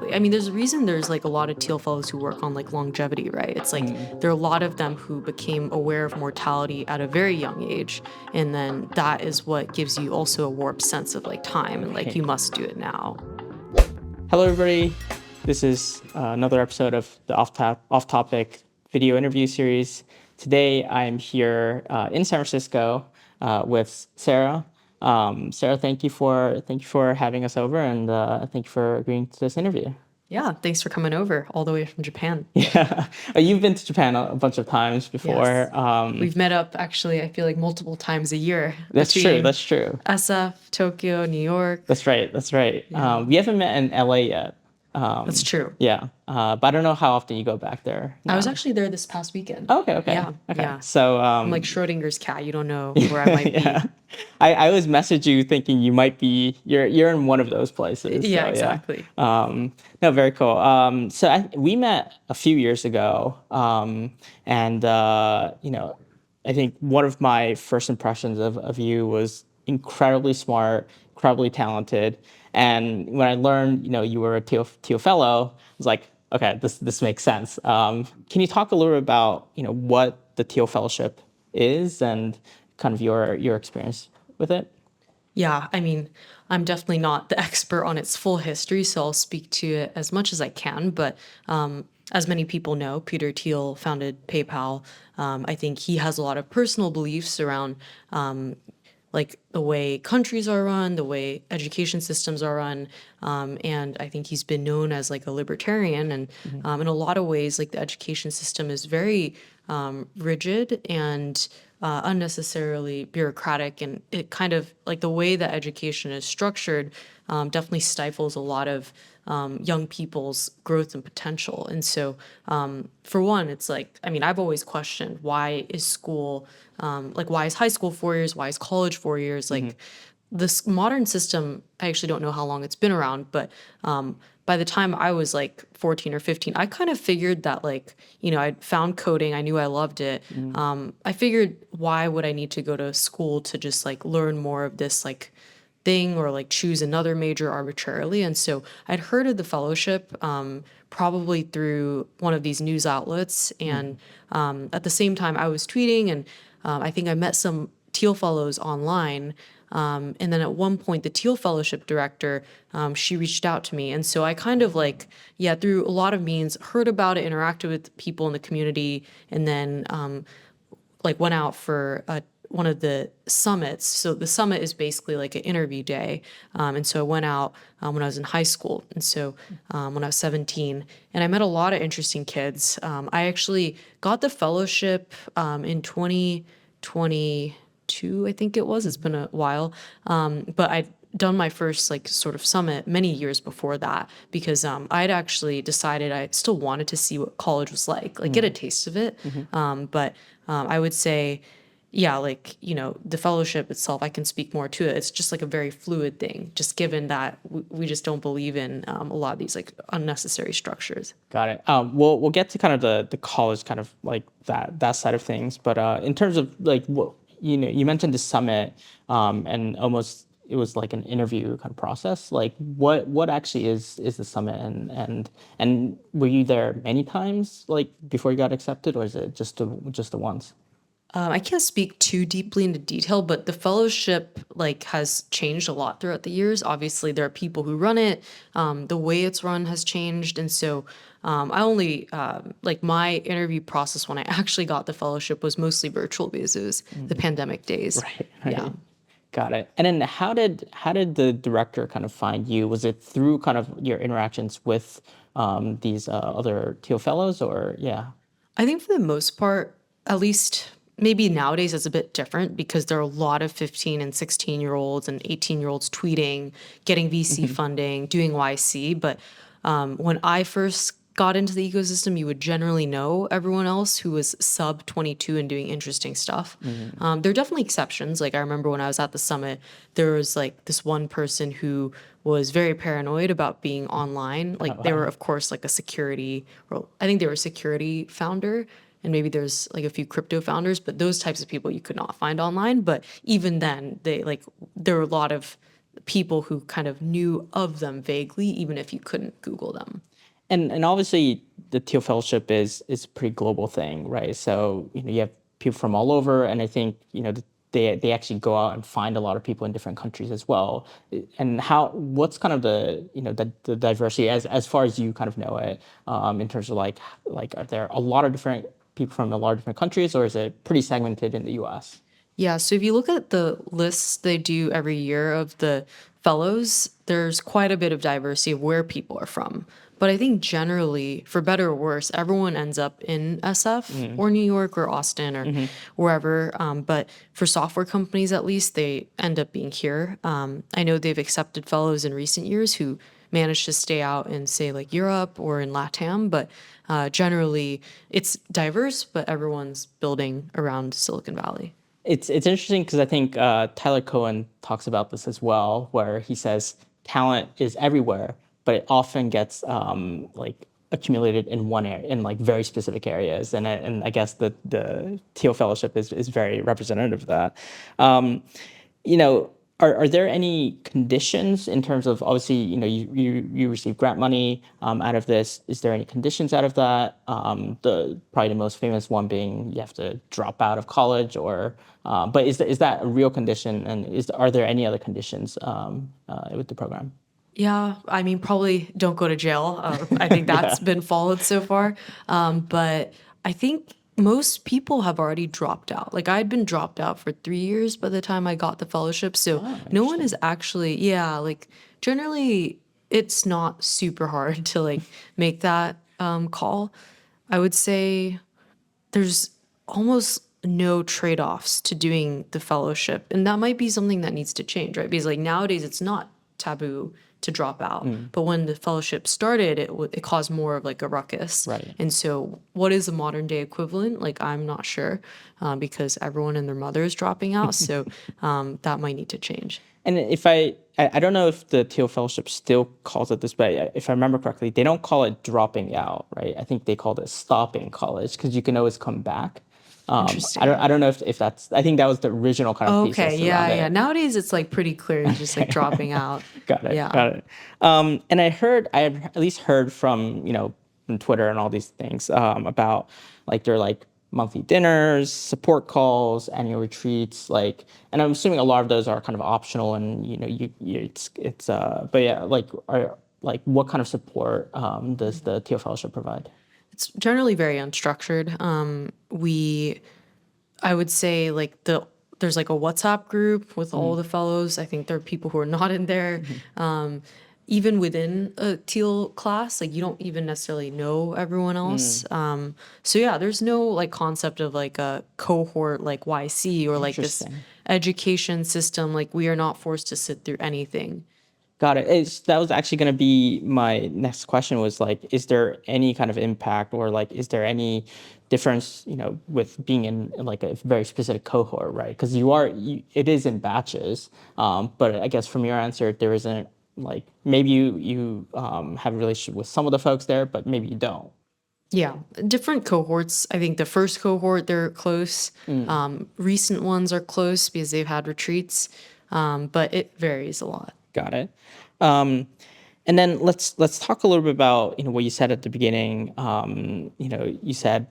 exactly. I mean, there's a reason there's like a lot of Thiel Fellows who work on like longevity, right? It's like there are a lot of them who became aware of mortality at a very young age. And then that is what gives you also a warped sense of like time and like you must do it now. Hello, everybody. This is another episode of the off-topic video interview series. Today, I'm here in San Francisco with Sara. Sara, thank you for having us over, and thank you for agreeing to this interview. Yeah, thanks for coming over all the way from Japan. Yeah, you've been to Japan a bunch of times before. Yes. We've met up, actually, I feel like multiple times a year. That's true. SF, Tokyo, New York. That's right. Yeah. We haven't met in LA yet. That's true. Yeah, but I don't know how often you go back there. I was actually there this past weekend. Okay. Yeah. So I'm like Schrodinger's cat. You don't know where I might yeah. be. I always message you thinking you might be you're in one of those places. Yeah, so, exactly. No, very cool. We met a few years ago, and I think one of my first impressions of you was incredibly smart, incredibly talented. And when I learned, you were a Thiel Fellow, I was like, okay, this makes sense. Can you talk a little bit about, what the Thiel Fellowship is and kind of your experience with it? Yeah, I mean, I'm definitely not the expert on its full history, so I'll speak to it as much as I can. But as many people know, Peter Thiel founded PayPal. I think he has a lot of personal beliefs around like the way countries are run, the way education systems are run. And I think he's been known as like a libertarian. And in a lot of ways, like the education system is very rigid and unnecessarily bureaucratic. And it kind of like the way that education is structured definitely stifles a lot of young people's growth and potential. And so, for one, it's like, I mean, I've always questioned why is school, why is high school 4 years? Why is college 4 years? Like this modern system, I actually don't know how long it's been around, but by the time I was like 14 or 15, I kind of figured that I found coding. I knew I loved it. I figured why would I need to go to school to just like learn more of this like thing or like choose another major arbitrarily. And so I'd heard of the fellowship probably through one of these news outlets. And at the same time I was tweeting and I think I met some Thiel Fellows online. And then at one point, the Thiel Fellowship director, she reached out to me. And so I kind of through a lot of means, heard about it, interacted with people in the community, and then went out for one of the summits. So the summit is basically like an interview day. And so I went out when I was in high school. And so when I was 17, and I met a lot of interesting kids. I actually got the fellowship in 2022, I think it was. It's been a while. But I'd done my first sort of summit many years before that because I'd actually decided I still wanted to see what college was like get a taste of it. But I would say, the fellowship itself, I can speak more to it. It's just like a very fluid thing, just given that we just don't believe in a lot of these unnecessary structures. Got it. We'll get to kind of the college kind of like that side of things. But in terms of you mentioned the summit and almost it was like an interview kind of process. Like what actually is the summit and were you there many times before you got accepted, or is it just the once? I can't speak too deeply into detail, but the fellowship has changed a lot throughout the years. Obviously, there are people who run it. The way it's run has changed, and so I only my interview process when I actually got the fellowship was mostly virtual because it was the pandemic days. Right. Yeah. Got it. And then how did the director kind of find you? Was it through kind of your interactions with these other Thiel Fellows, or yeah? I think for the most part, at least. Maybe nowadays it's a bit different because there are a lot of 15 and 16-year-olds and 18-year-olds tweeting, getting VC funding, doing YC. But when I first got into the ecosystem, you would generally know everyone else who was sub 22 and doing interesting stuff. There are definitely exceptions. I remember when I was at the summit, there was this one person who was very paranoid about being online. They were, of course, a security, or I think they were a security founder. And maybe there's a few crypto founders, but those types of people you could not find online. But even then, there were a lot of people who kind of knew of them vaguely, even if you couldn't Google them. And obviously the Thiel Fellowship is a pretty global thing, right? So, you have people from all over, and I think, they actually go out and find a lot of people in different countries as well. And what's kind of the diversity as far as you kind of know it, in terms of like are there a lot of different people from a lot of different countries, or is it pretty segmented in the US? Yeah, so if you look at the lists they do every year of the fellows, there's quite a bit of diversity of where people are from. But I think generally, for better or worse, everyone ends up in SF or New York or Austin or wherever. But for software companies, at least, they end up being here. I know they've accepted fellows in recent years who managed to stay out in, say, like Europe or in LATAM. But generally, it's diverse, but everyone's building around Silicon Valley. It's interesting because I think Tyler Cohen talks about this as well, where he says talent is everywhere, but it often gets like accumulated in one area, in like very specific areas, and I guess the Thiel Fellowship is very representative of that. Um, you know, are there any conditions in terms of, obviously, you receive grant money out of this? Is there any conditions out of that? The probably the most famous one being you have to drop out of college, or but is that a real condition? And are there any other conditions with the program? Yeah, I mean, probably don't go to jail. I think Yeah. that's been followed so far. But I think most people have already dropped out. Like I'd been dropped out for 3 years by the time I got the fellowship. So Oh, no one is interesting. actually, yeah, like generally it's not super hard to like make that call. I would say there's almost no trade-offs to doing the fellowship, and that might be something that needs to change, right? Because like nowadays it's not taboo to drop out, but when the fellowship started, it caused more of like a ruckus. Right. And so what is the modern day equivalent? Like I'm not sure, because everyone and their mother is dropping out, so that might need to change. And if I don't know if the Thiel Fellowship still calls it this, but if I remember correctly, they don't call it dropping out, right? I think they called it stopping college because you can always come back. I Interesting. don't know if that's, I think that was the original kind of Okay, thesis around yeah, yeah. it. Nowadays it's like pretty clear, you're just like dropping out. Got it. Yeah. Got it. And I have at least heard from, from Twitter and all these things, about like their like monthly dinners, support calls, annual retreats, like, and I'm assuming a lot of those are kind of optional, and but yeah, like what kind of support does the Teal Fellowship provide? It's generally very unstructured. I would say like there's like a WhatsApp group with all Mm, the fellows. I think there are people who are not in there. mhm. Even within a teal class, like you don't even necessarily know everyone else. Mm, So yeah, there's no like concept of like a cohort like YC or like this interesting. education system. Like we are not forced to sit through anything. Got it. That was actually going to be my next question, was like, is there any kind of impact, or like, is there any difference, with being in like a very specific cohort, right? Because it is in batches. But I guess from your answer, there isn't, like, maybe you have a relationship with some of the folks there, but maybe you don't. Yeah, different cohorts. I think the first cohort, they're close. Mm, Recent ones are close because they've had retreats, but it varies a lot. got it. Um, and then let's talk a little bit about what you said at the beginning. You said,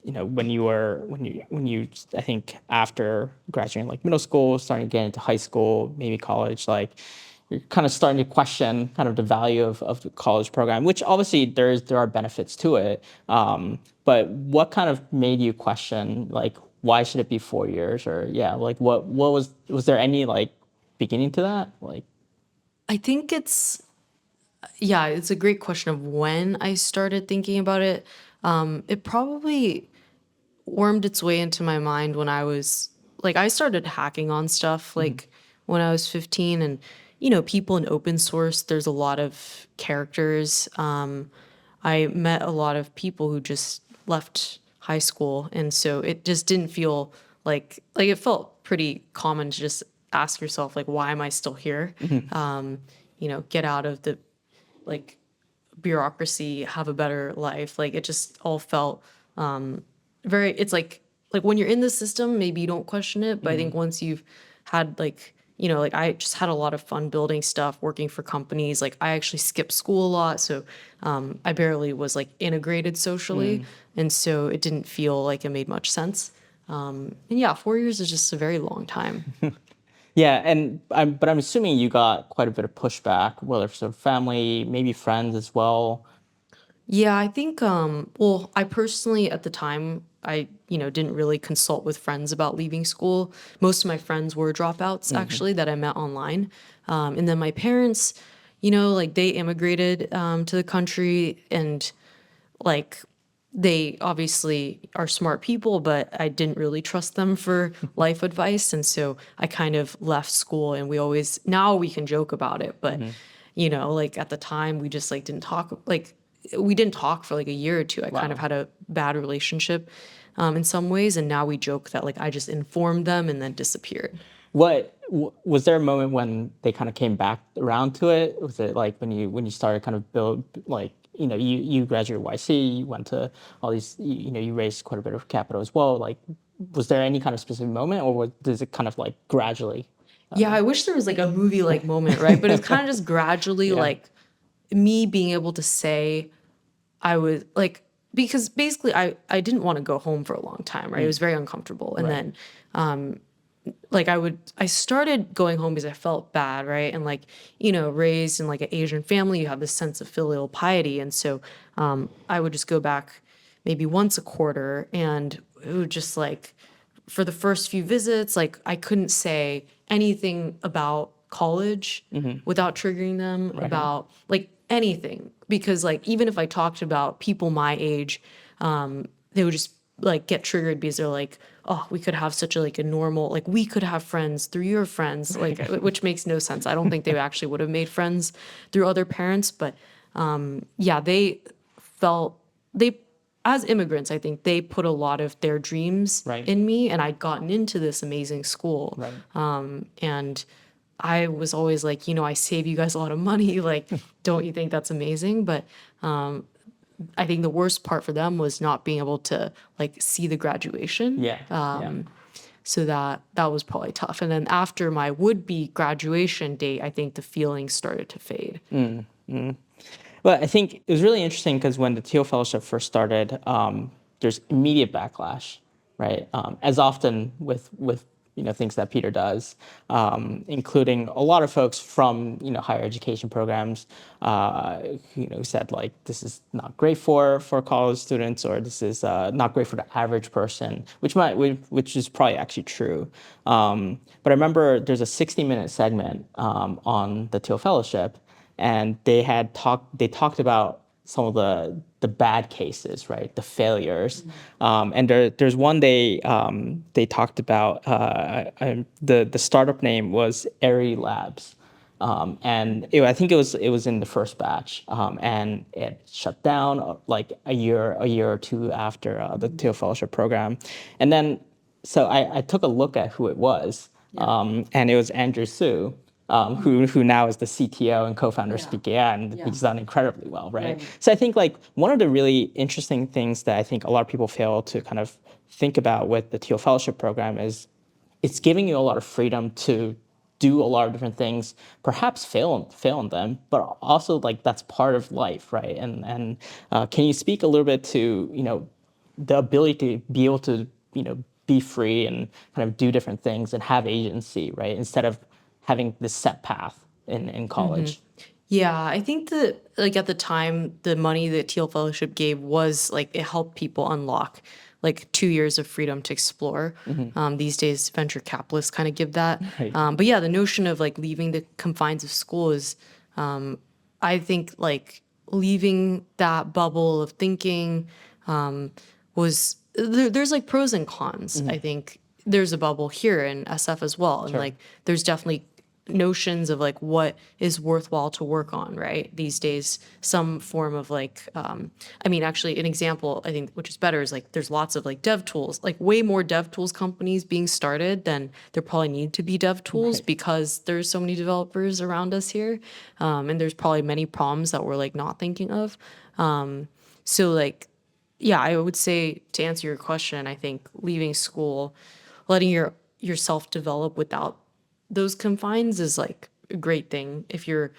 when you I think after graduating like middle school, starting to get into high school, maybe college, like you're kind of starting to question kind of the value of the college program, which obviously there are benefits to it. But what kind of made you question, like, why should it be 4 years? Or yeah, like what was there any like beginning to that? Like, I think yeah, it's a great question of when I started thinking about it. It probably wormed its way into my mind when I started hacking on stuff mhm, like when I was 15, and people in open source, there's a lot of characters. I met a lot of people who just left high school, and so it just didn't feel like it felt pretty common to just ask yourself like, why am I still here? mhm. Get out of the like bureaucracy, have a better life. Like it just all felt very. It's like when you're in the system, maybe you don't question it, but I think once you've had like like I just had a lot of fun building stuff, working for companies. Like I actually skipped school a lot, so I barely was like integrated socially, and so it didn't feel like it made much sense. And yeah, 4 years is just a very long time. Yeah, but I'm assuming you got quite a bit of pushback, whether it's from family, maybe friends as well. Yeah, I think, well, I personally at the time, I, didn't really consult with friends about leaving school. Most of my friends were dropouts actually that I met online. And then my parents, like they immigrated to the country and like they obviously are smart people, but I didn't really trust them for life advice. And so I kind of left school and now we can joke about it, but like at the time we just like didn't talk, like we didn't talk for like a year or two. I kind of Wow. had a bad relationship in some ways. And now we joke that like I just informed them and then disappeared. Was there a moment when they kind of came back around to it? Was it like when you started kind of build like you graduated YC, you went to all these you raised quite a bit of capital as well. Like, was there any kind of specific moment, or does it kind of like gradually? Yeah, I wish there was like a movie like moment, right? But it's kind of just gradually Yeah. like me being able to say I was like, because basically I didn't want to go home for a long time, right? It was very uncomfortable. And Right. then like I started going home because I felt bad, right? And like, raised in like an Asian family, you have this sense of filial piety. And so I would just go back maybe once a quarter and it would just like for the first few visits, like I couldn't say anything about college without triggering them Right. about like anything. Because like even if I talked about people my age, they would just like get triggered because they're like, oh, we could have such a like a normal, like we could have friends through your friends, like which makes no sense. I don't think they actually would have made friends through other parents, but yeah, felt they as immigrants, I think they put a lot of their dreams Right. in me, and I'd gotten into this amazing school. Right. And I was always like, I save you guys a lot of money. Like, don't you think that's amazing? But I think the worst part for them was not being able to like see the graduation. Yeah. Yeah. So that was probably tough. And then after my would-be graduation date, I think the feelings started to fade. Well, I think it was really interesting because when the Thiel Fellowship first started, there's immediate backlash, right? As often with things that Peter does, including a lot of folks from higher education programs, who said like this is not great for college students, or this is not great for the average person, which is probably actually true. But I remember there's a 60-minute segment on the Thiel Fellowship, and they talked about some of the bad cases, right? The failures, and there's one they talked about. The startup name was Airy Labs, and I think it was in the first batch, and it shut down like a year or two after the Thiel Fellowship program, and then so I took a look at who it was, and it was Andrew Su, who now is the CTO and co-founder of Speakia, and he's done incredibly well, right? So I think like one of the really interesting things that I think a lot of people fail to kind of think about with the Thiel Fellowship program is it's giving you a lot of freedom to do a lot of different things, perhaps fail in them, but also like that's part of life, right? And can you speak a little bit to the ability to be able to be free and kind of do different things and have agency, right? Instead of having this set path in college. Yeah, I think that like at the time, the money that Teal Fellowship gave was like it helped people unlock like 2 years of freedom to explore. These days, venture capitalists kind of give that. Right. But yeah, the notion of like leaving the confines of school is, I think, like leaving that bubble of thinking there's like pros and cons. I think there's a bubble here in SF as well, and Sure. like there's definitely notions of like what is worthwhile to work on, right? These days, some form of like, I mean, actually, an example I think which is better is like there's lots of like dev tools, like way more dev tools companies being started than there probably need to be dev tools Right. because there's so many developers around us here, and there's probably many problems that we're like not thinking of. So like, yeah, I would say to answer your question, I think leaving school, letting yourself develop without those confines is like a great thing if you're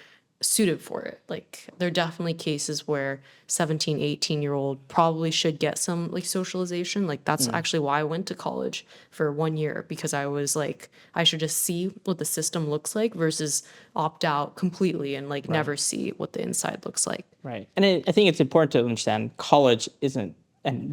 suited for it. Like there are definitely cases where 17, 18-year-old probably should get some like socialization. Like that's actually why I went to college for 1 year, because I was like, I should just see what the system looks like versus opt out completely and like never see what the inside looks like. Right. And I think it's important to understand college isn't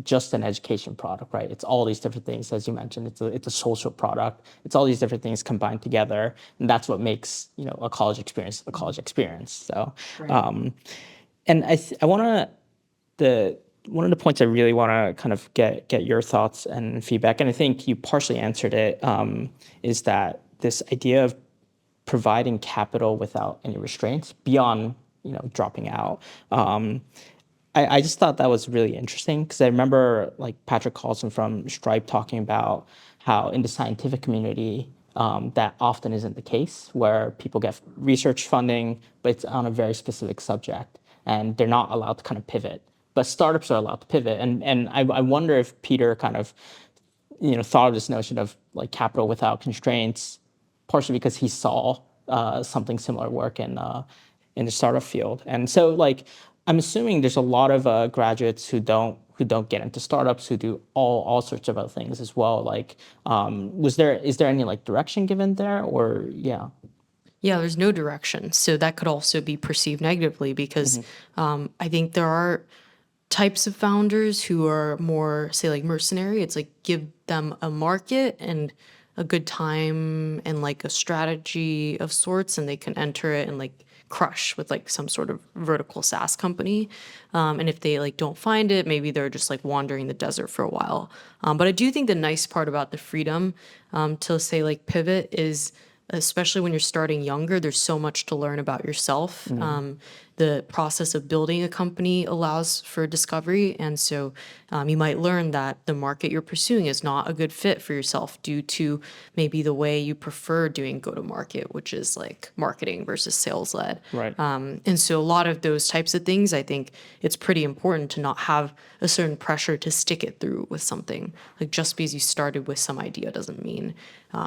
just an education product, right? It's all these different things, as you mentioned. It's a social product. It's all these different things combined together, and that's what makes a college experience a college experience. So, and I want to the one of the points I really want to kind of get your thoughts and feedback, and I think you partially answered it, is that this idea of providing capital without any restraints beyond dropping out. I just thought that was really interesting because I remember like Patrick Carlson from Stripe talking about how in the scientific community that often isn't the case, where people get research funding, but it's on a very specific subject and they're not allowed to kind of pivot. But startups are allowed to pivot, and I wonder if Peter kind of thought of this notion of like capital without constraints, partially because he saw something similar work in the startup field. And so like I'm assuming there's a lot of graduates who don't get into startups, who do all sorts of other things as well. Like is there any like direction given there, or yeah? Yeah, there's no direction. So that could also be perceived negatively because I think there are types of founders who are more, say, like mercenary. It's like give them a market and a good time and like a strategy of sorts, and they can enter it and like crush with like some sort of vertical SaaS company. And if they like don't find it, maybe they're just like wandering the desert for a while. But I do think the nice part about the freedom to say like pivot is, especially when you're starting younger, there's so much to learn about yourself. The process of building a company allows for discovery. And so you might learn that the market you're pursuing is not a good fit for yourself due to maybe the way you prefer doing go-to-market, which is like marketing versus sales-led. Right. And so a lot of those types of things, I think it's pretty important to not have a certain pressure to stick it through with something. Like just because you started with some idea doesn't mean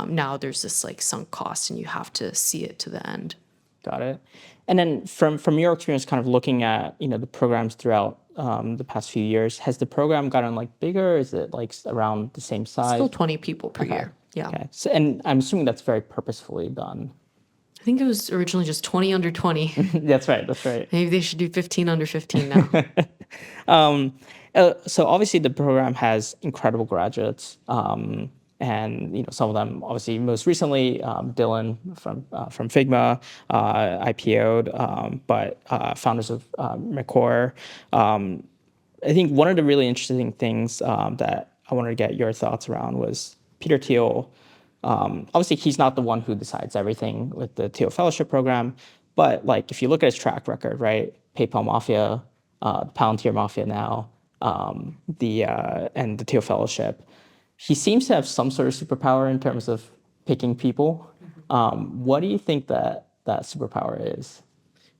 now there's this like sunk cost and you have to see it to the end. Got it. And then from your experience, kind of looking at the programs throughout the past few years, has the program gotten like bigger? Is it like around the same size? Still 20 people per year. Yeah. Okay. So, and I'm assuming that's very purposefully done. I think it was originally just 20 under 20. That's right. That's right. Maybe they should do 15 under 15 now. So obviously the program has incredible graduates, and some of them obviously most recently Dylan from Figma IPO'd, but founders of Macor. I think one of the really interesting things that I wanted to get your thoughts around was Peter Thiel. Obviously, he's not the one who decides everything with the Thiel Fellowship program, but like if you look at his track record, right? PayPal Mafia, the Palantir Mafia now, and the Thiel Fellowship, he seems to have some sort of superpower in terms of picking people. What do you think that superpower is?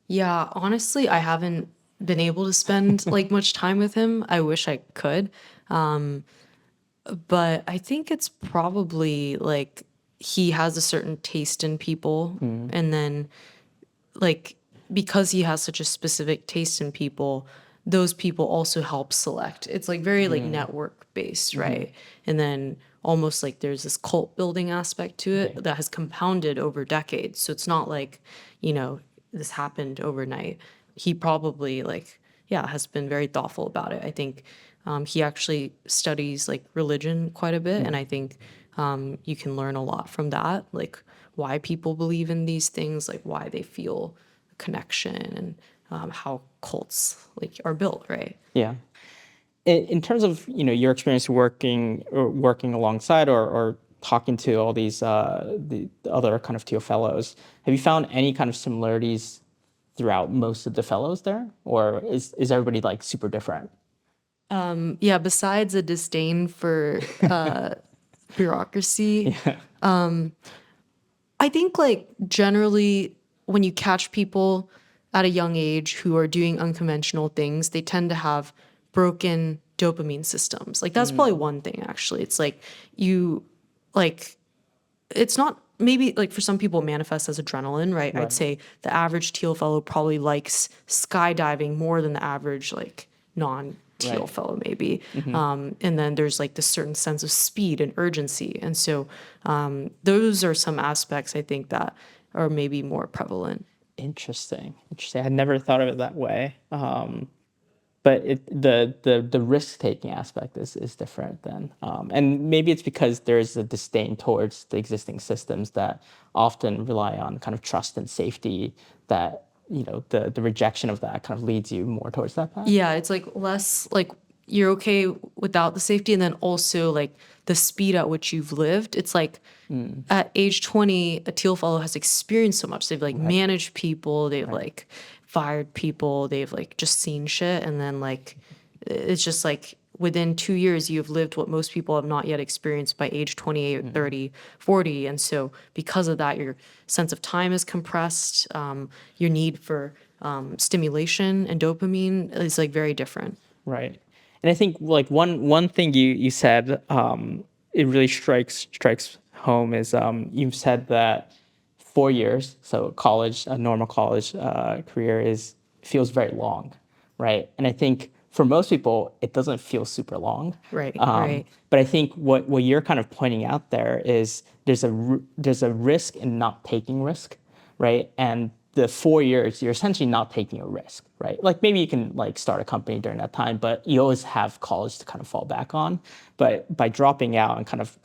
Yeah, honestly, I haven't been able to spend like much time with him. I wish I could. But I think it's probably like he has a certain taste in people. And then, like, because he has such a specific taste in people, those people also help select. It's like very like network based, right? And then almost like there's this cult building aspect to it that has compounded over decades. So it's not like, this happened overnight. He probably has been very thoughtful about it. I think he actually studies like religion quite a bit, and I think you can learn a lot from that, like why people believe in these things, like why they feel a connection, and how cults like are built, right? Yeah. In terms of your experience working alongside or talking to all these the other kind of Thiel fellows, have you found any kind of similarities throughout most of the fellows there, or is everybody like super different? Yeah, besides a disdain for bureaucracy, I think like generally when you catch people at a young age who are doing unconventional things, they tend to have broken dopamine systems. Like that's probably one thing actually. It's like it's not maybe like for some people it manifests as adrenaline, right? I'd Right. say the average Thiel fellow probably likes skydiving more than the average like non-Thiel Right. fellow maybe. Mm-hmm. And then there's like this certain sense of speed and urgency. And so those are some aspects I think that are maybe more prevalent. Interesting. Interesting. I had never thought of it that way. But the risk taking aspect is different then, and maybe it's because there's a disdain towards the existing systems that often rely on kind of trust and safety. That the rejection of that kind of leads you more towards that path. Yeah, it's like less like you're okay without the safety, and then also like the speed at which you've lived. It's like at age 20, a Thiel fellow has experienced so much. They've like managed people, they've like fired people, they've like just seen shit, and then like it's just like within 2 years you've lived what most people have not yet experienced by age 28, 30, 40. And so because of that, your sense of time is compressed. Your need for stimulation and dopamine is like very different. Right. And I think like one thing you said, it really strikes home is you've said that 4 years, so college, a normal college career feels very long, right? And I think for most people it doesn't feel super long, Right, right. but I think what you're kind of pointing out there is there's a risk in not taking risk, right? And the 4 years, you're essentially not taking a risk, right? Like maybe you can like start a company during that time, but you always have college to kind of fall back on. But by dropping out and kind of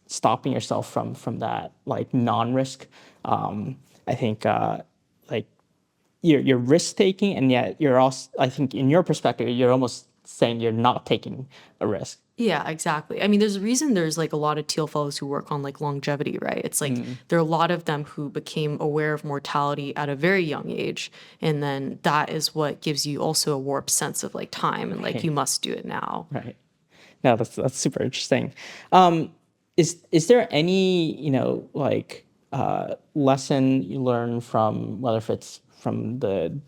stopping yourself from that like non-risk, I think like you're risk taking, and yet you're also, I think in your perspective, you're almost saying you're not taking a risk. Yeah, exactly. I mean, there's a reason there's like a lot of Thiel fellows who work on like longevity, right? It's like there are a lot of them who became aware of mortality at a very young age. And then that is what gives you also a warped sense of like time and like you must do it now. Right. No, that's super interesting. Is there any like lesson you learn from, whether if it's from the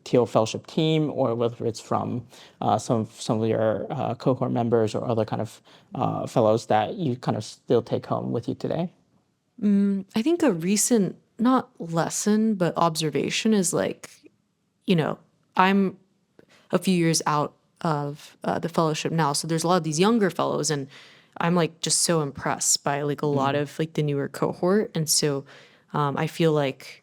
Thiel Fellowship team, or whether it's from some of your cohort members or other kind of fellows, that you kind of still take home with you today? I think a recent, not lesson, but observation is like, I'm a few years out of the fellowship now. So there's a lot of these younger fellows, and I'm like just so impressed by like a lot of like the newer cohort. And so I feel like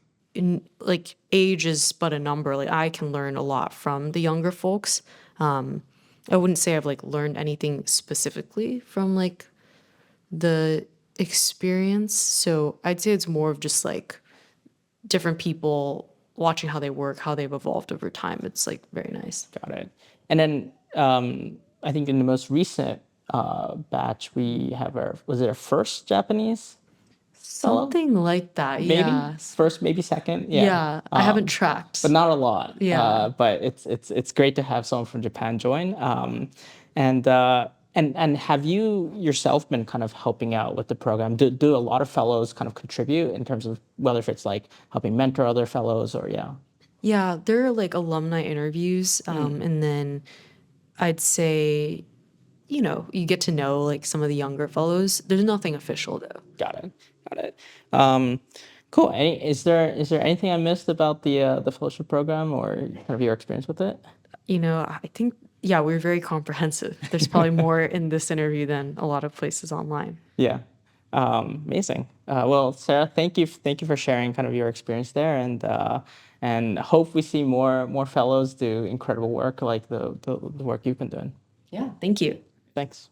like age is but a number. Like I can learn a lot from the younger folks. I wouldn't say I've like learned anything specifically from like the experience. So I'd say it's more of just like different people watching how they work, how they've evolved over time. It's like very nice. Got it. And then I think in the most recent batch, we have was it our first Japanese fellow? Something like that. Maybe Yeah. first, maybe second. Yeah. I haven't tracked. But not a lot. Yeah. But it's great to have someone from Japan join. And have you yourself been kind of helping out with the program? Do a lot of fellows kind of contribute in terms of whether if it's like helping mentor other fellows or yeah? Yeah, there are like alumni interviews. And then I'd say, you get to know like some of the younger fellows. There's nothing official though. Got it. Got it. Cool. Is there anything I missed about the fellowship program or kind of your experience with it? I think, yeah, we're very comprehensive. There's probably more in this interview than a lot of places online. Yeah. Amazing. Well, Sarah, thank you for sharing kind of your experience there, and hope we see more fellows do incredible work like the work you've been doing. Yeah, thank you. Thanks.